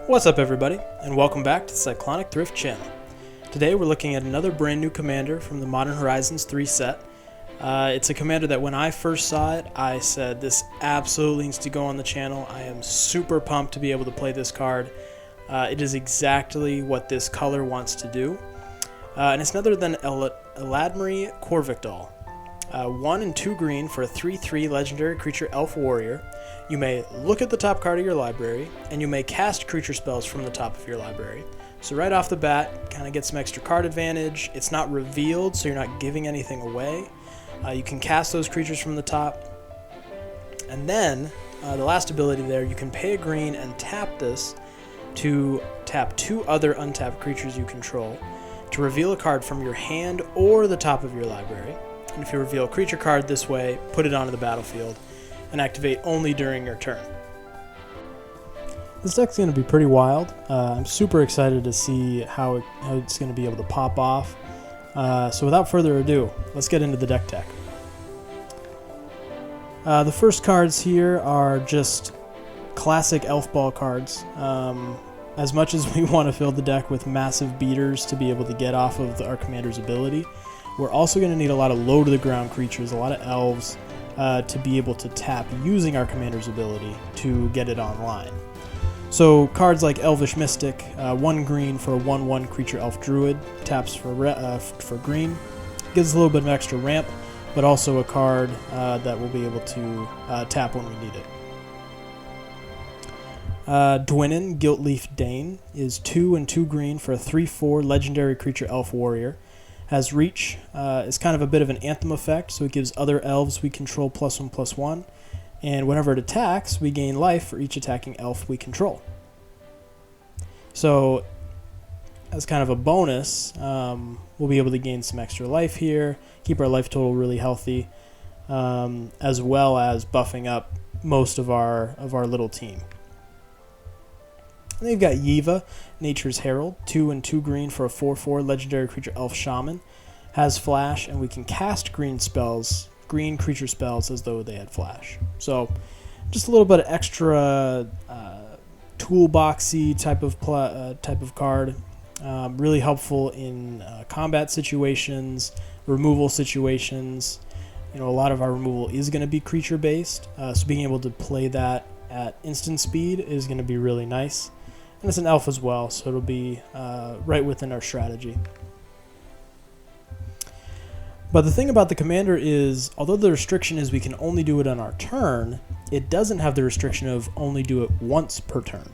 What's up everybody, and welcome back to the Cyclonic Thrift channel. Today we're looking at another brand new commander from the Modern Horizons 3 set. It's a commander that when I first saw it, I said this absolutely needs to go on the channel. I am super pumped to be able to play this card. It is exactly what this color wants to do. And it's none other than Eladamri Korvecdal. 1 and 2 green for a 3/3 legendary creature elf warrior. You may look at the top card of your library, and you may cast creature spells from the top of your library. So right off the bat, kind of get some extra card advantage. It's not revealed, so you're not giving anything away. You can cast those creatures from the top. And then, the last ability there, you can pay a green and tap this to tap 2 other untapped creatures you control to reveal a card from your hand or the top of your library. And if you reveal a creature card this way, put it onto the battlefield and activate only during your turn. This deck's going to be pretty wild. I'm super excited to see how it's going to be able to pop off. So without further ado, let's get into the deck tech. The first cards here are just classic elf ball cards. As much as we want to fill the deck with massive beaters to be able to get off of our commander's ability, we're also going to need a lot of low-to-the-ground creatures, a lot of elves, to be able to tap using our commander's ability to get it online. So cards like Elvish Mystic, 1 green for a 1/1 creature elf druid, taps for green, gives a little bit of extra ramp, but also a card that we'll be able to tap when we need it. Dwynnen, Guiltleaf Dane, is 2 and 2 green for a 3/4 legendary creature elf warrior. Has reach, is kind of a bit of an anthem effect, so it gives other elves we control +1/+1, and whenever it attacks, we gain life for each attacking elf we control. So, as kind of a bonus, we'll be able to gain some extra life here, keep our life total really healthy, as well as buffing up most of our little team. And then you've got Yiva, Nature's Herald, 2 and 2 green for a 4/4 legendary creature elf shaman. Has flash, and we can cast green creature spells as though they had flash. So just a little bit of extra toolboxy type of card. Really helpful in combat situations, removal situations. You know, a lot of our removal is going to be creature based, so being able to play that at instant speed is going to be really nice. And it's an elf as well, so it'll be right within our strategy. But the thing about the commander is, although the restriction is we can only do it on our turn, it doesn't have the restriction of only do it once per turn.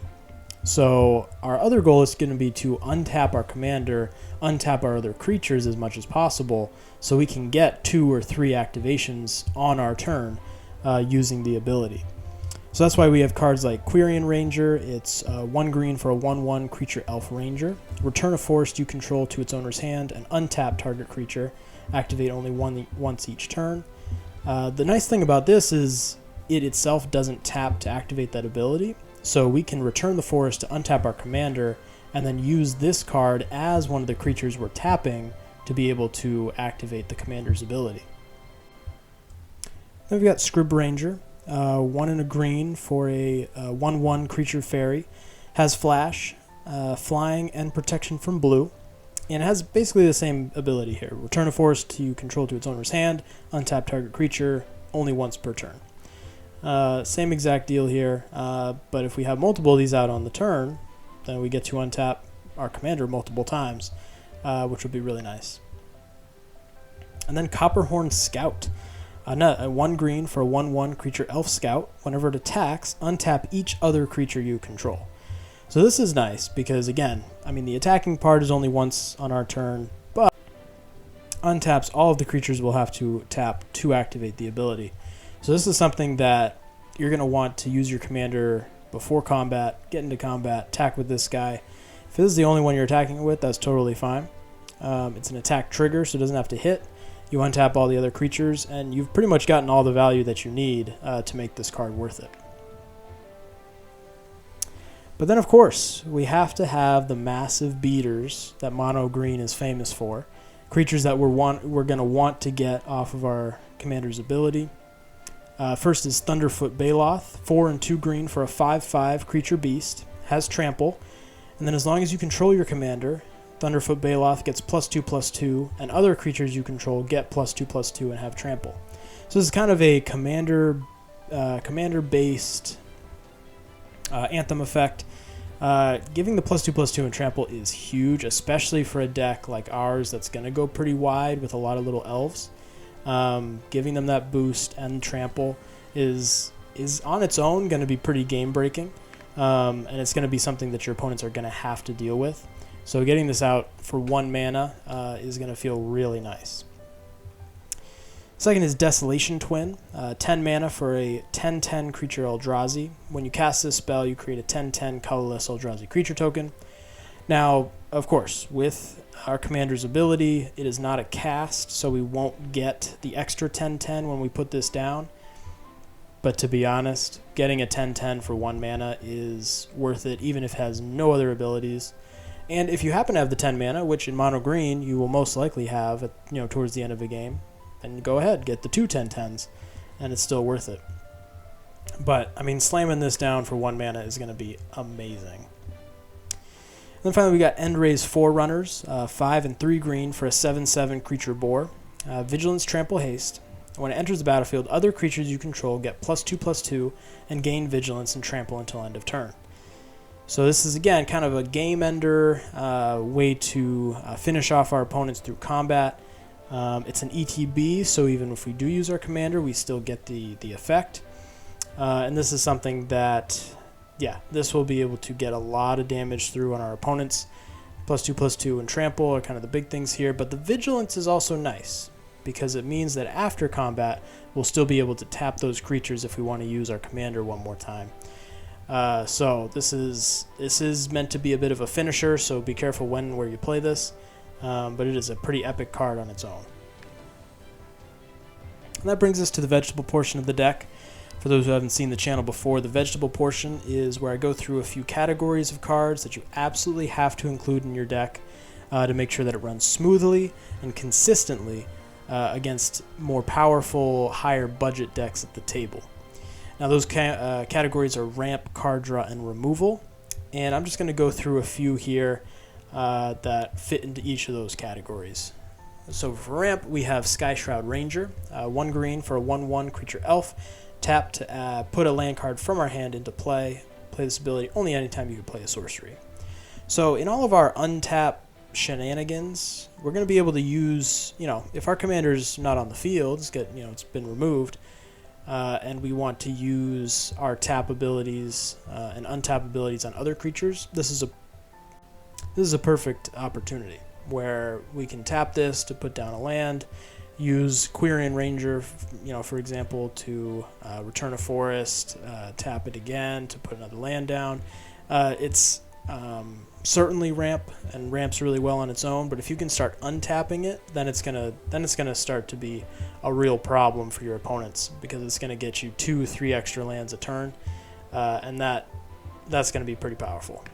So our other goal is going to be to untap our commander, untap our other creatures as much as possible, so we can get 2 or 3 activations on our turn using the ability. So that's why we have cards like Quirion Ranger. It's 1 green for a 1/1 creature elf ranger. Return a forest you control to its owner's hand and untap target creature. Activate only once each turn. The nice thing about this is it itself doesn't tap to activate that ability. So we can return the forest to untap our commander and then use this card as one of the creatures we're tapping to be able to activate the commander's ability. Then we've got Scrib Ranger. 1 and a green for a 1/1 creature fairy. Has flash, flying, and protection from blue. And it has basically the same ability here. Return a forest you control to its owner's hand. Untap target creature only once per turn. Same exact deal here. But if we have multiple of these out on the turn, then we get to untap our commander multiple times, which would be really nice. And then Copperhorn Scout. 1 green for a 1/1 creature elf scout. Whenever it attacks, untap each other creature you control. So this is nice because, again, I mean, the attacking part is only once on our turn, but untaps all of the creatures we'll have to tap to activate the ability. So this is something that you're going to want to use your commander before combat, get into combat, attack with this guy. If this is the only one you're attacking with, that's totally fine. It's an attack trigger, so it doesn't have to hit. You untap all the other creatures, and you've pretty much gotten all the value that you need to make this card worth it. But then, of course, we have to have the massive beaters that mono green is famous for. Creatures that we're going to want to get off of our commander's ability. First is Thunderfoot Baloth, 4 and 2 green for a 5/5 creature beast. has trample, and then as long as you control your commander, Thunderfoot Baloth gets +2/+2, and other creatures you control get +2/+2 and have trample. So this is kind of a commander-based Anthem effect. Giving the +2/+2 and trample is huge, especially for a deck like ours that's going to go pretty wide with a lot of little elves. Giving them that boost and trample is on its own going to be pretty game-breaking, and it's going to be something that your opponents are going to have to deal with. So getting this out for 1 mana is going to feel really nice. Second is Desolation Twin, 10 mana for a 10/10 creature Eldrazi. When you cast this spell, you create a 10/10 colorless Eldrazi creature token. Now, of course, with our commander's ability, it is not a cast, so we won't get the extra 10/10 when we put this down. But to be honest, getting a 10/10 for 1 mana is worth it, even if it has no other abilities. And if you happen to have the 10 mana, which in mono green you will most likely have towards the end of a game, then go ahead, get the 2 10/10s, and it's still worth it. But, I mean, slamming this down for 1 mana is going to be amazing. And then finally we got Endray's Forerunners, 5 and 3 green for a 7/7 creature boar. Vigilance, Trample, Haste. When it enters the battlefield, other creatures you control get +2/+2 and gain Vigilance and Trample until end of turn. So this is, again, kind of a game ender way to finish off our opponents through combat. It's an ETB, so even if we do use our commander, we still get the effect. And this is something that, this will be able to get a lot of damage through on our opponents. +2/+2 and trample are kind of the big things here, but the vigilance is also nice because it means that after combat, we'll still be able to tap those creatures if we want to use our commander one more time. So this is meant to be a bit of a finisher, so be careful when and where you play this. But it is a pretty epic card on its own. And that brings us to the vegetable portion of the deck. For those who haven't seen the channel before, the vegetable portion is where I go through a few categories of cards that you absolutely have to include in your deck to make sure that it runs smoothly and consistently against more powerful, higher budget decks at the table. Now those categories are ramp, card draw, and removal. And I'm just going to go through a few here that fit into each of those categories. So for ramp, we have Skyshroud Ranger, 1 green for a 1/1 creature elf. Tap to put a land card from our hand into play. Play this ability only anytime you can play a sorcery. So in all of our untap shenanigans, we're going to be able to use, if our commander's not on the field, it's been removed, and we want to use our tap abilities and untap abilities on other creatures, this is a perfect opportunity where we can tap this to put down a land, use Quirion Ranger, for example, to return a forest, tap it again to put another land down. It's certainly ramp, and ramps really well on its own, but if you can start untapping it, then it's gonna start to be a real problem for your opponents because it's gonna get you 2-3 extra lands a turn, and that's gonna be pretty powerful.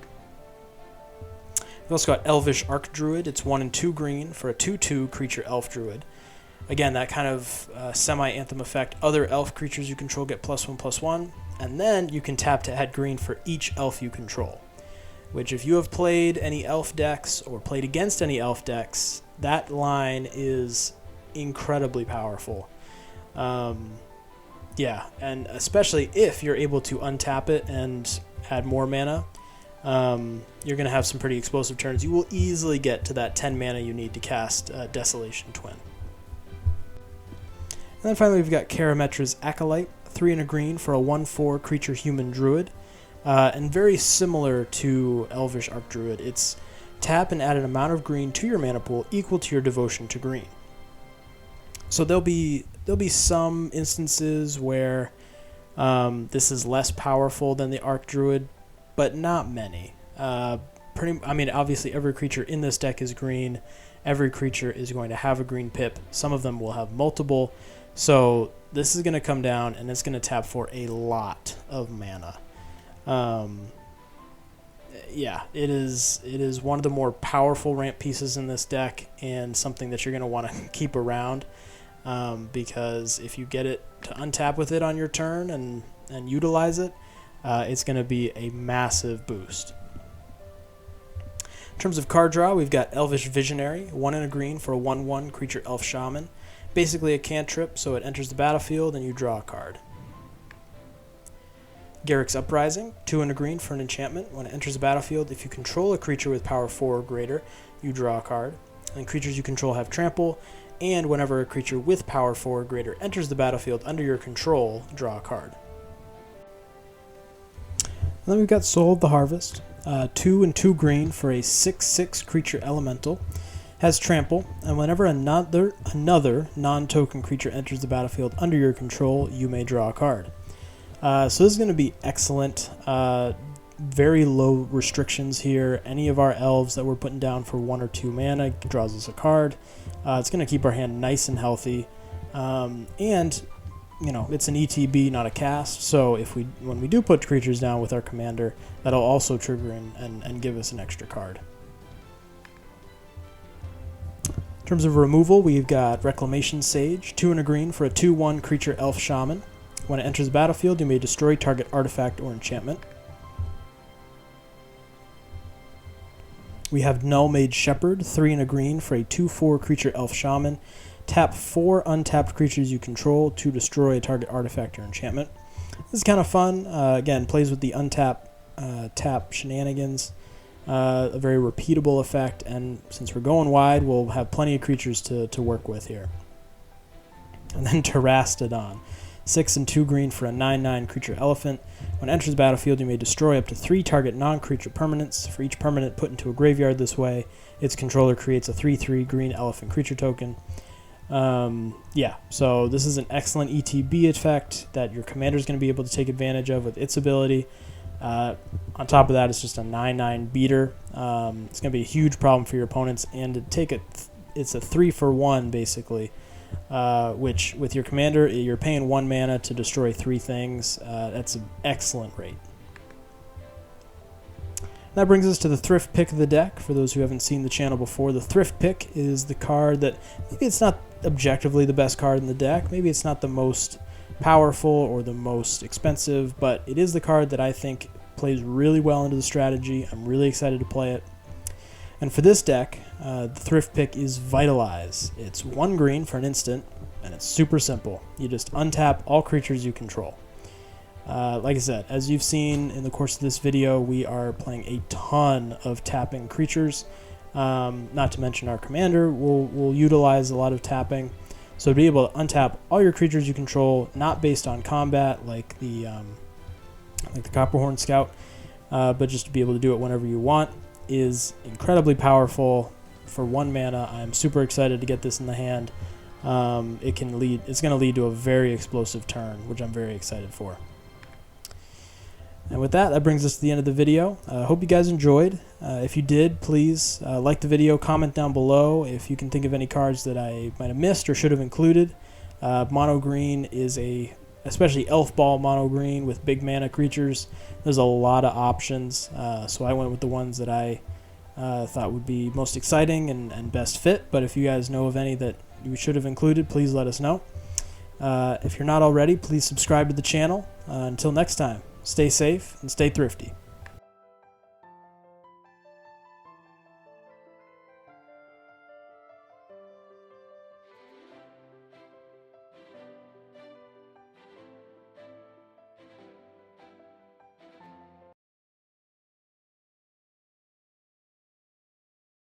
We've also got Elvish Archdruid. It's 1 and 2 green for a 2/2 creature elf druid. Again, that kind of semi-anthem effect. Other elf creatures you control get +1/+1, and then you can tap to add green for each elf you control. Which, if you have played any elf decks or played against any elf decks, that line is incredibly powerful. And especially if you're able to untap it and add more mana, you're going to have some pretty explosive turns. You will easily get to that 10 mana you need to cast Desolation Twin. And then finally we've got Karametra's Acolyte, 3 and a green for a 1/4 creature human druid. And very similar to Elvish Archdruid, it's tap and add an amount of green to your mana pool equal to your devotion to green. So there'll be some instances where this is less powerful than the Archdruid, but not many. Obviously every creature in this deck is green. Every creature is going to have a green pip. Some of them will have multiple. So this is going to come down and it's going to tap for a lot of mana. It is one of the more powerful ramp pieces in this deck and something that you're going to want to keep around because if you get it to untap with it on your turn and utilize it, it's going to be a massive boost. In terms of card draw, we've got Elvish Visionary, 1 and a green for a 1/1 creature elf shaman. Basically a cantrip, so it enters the battlefield and you draw a card. Garruk's Uprising, 2 and a green for an enchantment. When it enters the battlefield, if you control a creature with power 4 or greater, you draw a card. And creatures you control have trample, and whenever a creature with power 4 or greater enters the battlefield under your control, draw a card. And then we've got Soul of the Harvest, 2 and 2 green for a 6/6 creature elemental. Has trample, and whenever another non-token creature enters the battlefield under your control, you may draw a card. So this is going to be excellent. Very low restrictions here. Any of our elves that we're putting down for 1 or 2 mana draws us a card. It's going to keep our hand nice and healthy. And you know, it's an ETB, not a cast. So when we do put creatures down with our commander, that'll also trigger and give us an extra card. In terms of removal, we've got Reclamation Sage, 2 and a green for a 2/1 creature elf shaman. When it enters the battlefield, you may destroy target artifact or enchantment. We have Null-Made Shepherd, 3 and a green for a 2/4 creature elf shaman. Tap 4 untapped creatures you control to destroy a target artifact or enchantment. This is kind of fun. Again, plays with the untap tap shenanigans. A very repeatable effect, and since we're going wide, we'll have plenty of creatures to work with here. And then Terastodon, 6 and 2 green for a 9/9 creature elephant. When it enters the battlefield, you may destroy up to 3 target non-creature permanents. For each permanent put into a graveyard this way, its controller creates a 3/3 green elephant creature token. So this is an excellent ETB effect that your commander is going to be able to take advantage of with its ability. On top of that, it's just a 9/9 beater. It's going to be a huge problem for your opponents, and to take it, it's a 3-for-1 basically, which with your commander, you're paying 1 mana to destroy 3 things. That's an excellent rate. That brings us to the Thrift pick of the deck. For those who haven't seen the channel before, the Thrift pick is the card that maybe it's not objectively the best card in the deck. Maybe it's not the most powerful or the most expensive, but it is the card that I think plays really well into the strategy. I'm really excited to play it. And for this deck, the Thrift pick is Vitalize. It's 1 green for an instant, and it's super simple. You just untap all creatures you control. Like I said, as you've seen in the course of this video, we are playing a ton of tapping creatures. Not to mention our commander will utilize a lot of tapping. So to be able to untap all your creatures you control, not based on combat like the Copperhorn Scout, but just to be able to do it whenever you want, is incredibly powerful. For 1 mana, I'm super excited to get this in the hand. It's going to lead to a very explosive turn, which I'm very excited for. And with that brings us to the end of the video. Hope you guys enjoyed. If you did, please like the video, comment down below if you can think of any cards that I might have missed or should have included. Mono green is especially elf ball mono green with big mana creatures. There's a lot of options, so I went with the ones that I thought would be most exciting and best fit. But if you guys know of any that you should have included, please let us know. If you're not already, please subscribe to the channel. Until next time, stay safe and stay thrifty.